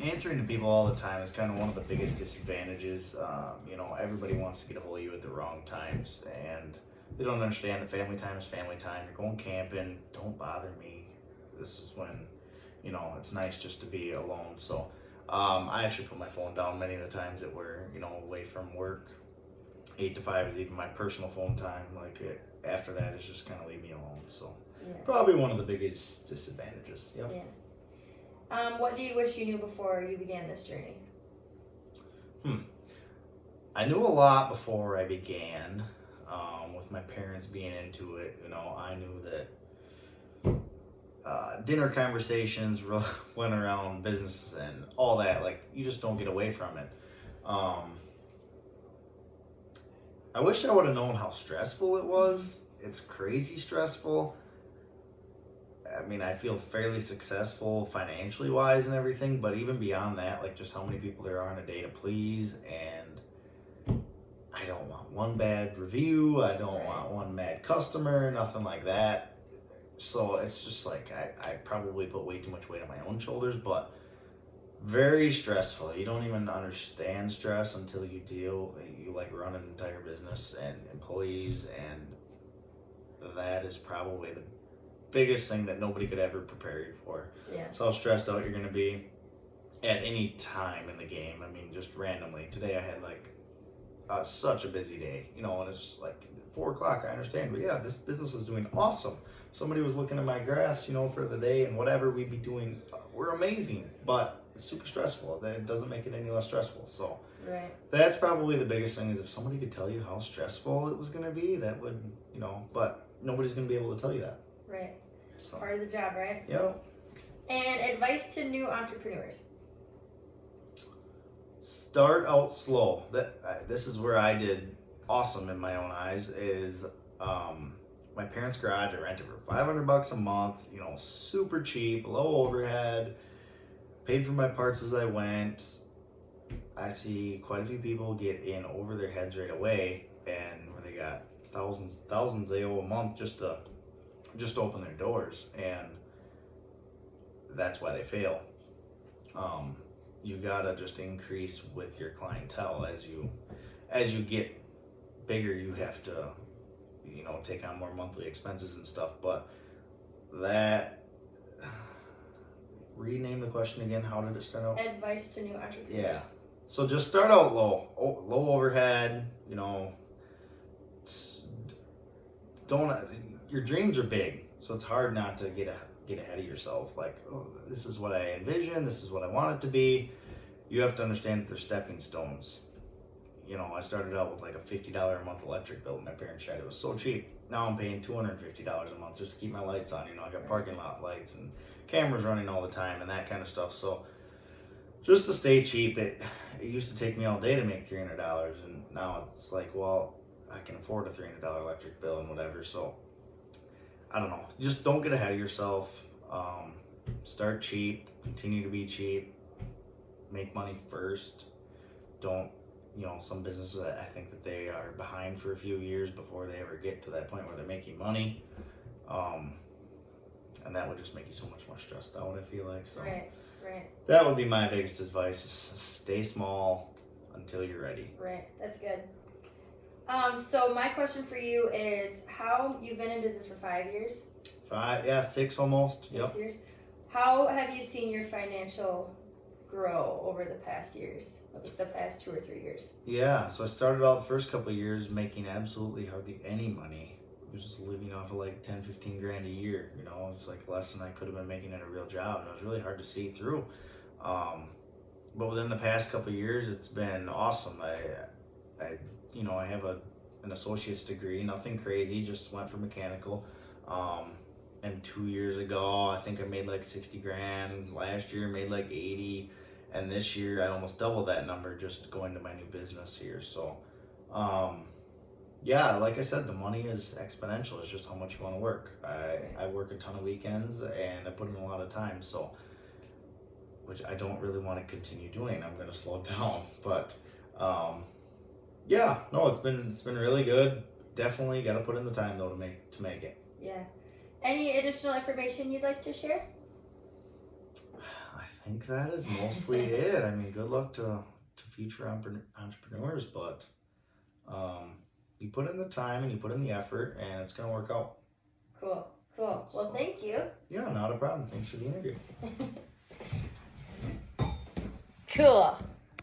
Answering to people all the time is kind of one of the biggest disadvantages. Everybody wants to get a hold of you at the wrong times, and they don't understand that family time is family time. You're going camping, don't bother me. This is when, it's nice just to be alone. So, I actually put my phone down many of the times that we're, away from work. 8 to 5 is even my personal phone time. After that, it's just kind of leave me alone. So, probably one of the biggest disadvantages. Yep. Yeah. What do you wish you knew before you began this journey? I knew a lot before I began, with my parents being into it. I knew that dinner conversations went around business and all that. You just don't get away from it. I wish I would have known how stressful it was. It's crazy stressful. I mean, I feel fairly successful financially wise and everything, but even beyond that, just how many people there are in a day to please, and I don't want one bad review, I don't want one mad customer, nothing like that. So it's just I probably put way too much weight on my own shoulders, but very stressful. You don't even understand stress until you run an entire business and employees, and that is probably the biggest thing that nobody could ever prepare you for. Yeah. So how stressed out you're going to be at any time in the game. I mean, just randomly. Today I had such a busy day, and it's 4 o'clock, I understand, but yeah, this business is doing awesome. Somebody was looking at my graphs, for the day, and whatever we'd be doing, we're amazing, but it's super stressful. That doesn't make it any less stressful. So that's probably the biggest thing, is if somebody could tell you how stressful it was going to be, that would, but nobody's going to be able to tell you that. Right. So. Part of the job, right? Yeah. And advice to new entrepreneurs. Start out slow. This is where I did awesome in my own eyes. Is my parents' garage. I rented for $500 a month. Super cheap, low overhead. Paid for my parts as I went. I see quite a few people get in over their heads right away, and where they got thousands they owe a month just to open their doors, and that's why they fail. You gotta just increase with your clientele as you get bigger. You have to take on more monthly expenses and stuff, but that, rename the question again. How did it start out? Advice to new entrepreneurs. Yeah, so just start out low overhead. Your dreams are big, so it's hard not to get ahead of yourself. This is what I envision, this is what I want it to be. You have to understand that they're stepping stones. I started out with a $50 a month electric bill. My parents tried. It was so cheap. Now I'm paying $250 a month just to keep my lights on. I got parking lot lights and cameras running all the time and that kind of stuff. So just to stay cheap, it used to take me all day to make $300, and now it's well, I can afford a $300 electric bill and whatever. So I don't know. Just don't get ahead of yourself. Start cheap. Continue to be cheap. Make money first. Don't, some businesses, I think that they are behind for a few years before they ever get to that point where they're making money. And that would just make you so much more stressed out, I feel like. So Right. That would be my biggest advice, is stay small until you're ready. Right. That's good. So my question for you is, how you've been in business for 5 years? 6 almost. 6 years. How have you seen your financial grow over the past years, the past 2 or 3 years? Yeah, so I started out the first couple of years making absolutely hardly any money. I was just living off of 10, 15 grand a year. It was less than I could have been making at a real job, and it was really hard to see through. But within the past couple of years, it's been awesome. I have an associate's degree, nothing crazy, just went for mechanical. And 2 years ago, I think I made 60 grand. Last year, made 80. And this year, I almost doubled that number just going to my new business here. So, yeah, like I said, the money is exponential. It's just how much you want to work. I work a ton of weekends, and I put in a lot of time. So, which I don't really want to continue doing. I'm going to slow down. But, yeah, no, it's been really good. Definitely got to put in the time though to make it. Yeah. Any additional information you'd like to share? I think that is mostly it. I mean, good luck to future entrepreneurs, but you put in the time and you put in the effort, and it's gonna work out. Cool. Well, So- thank you. Yeah, not a problem. Thanks for the interview. Cool.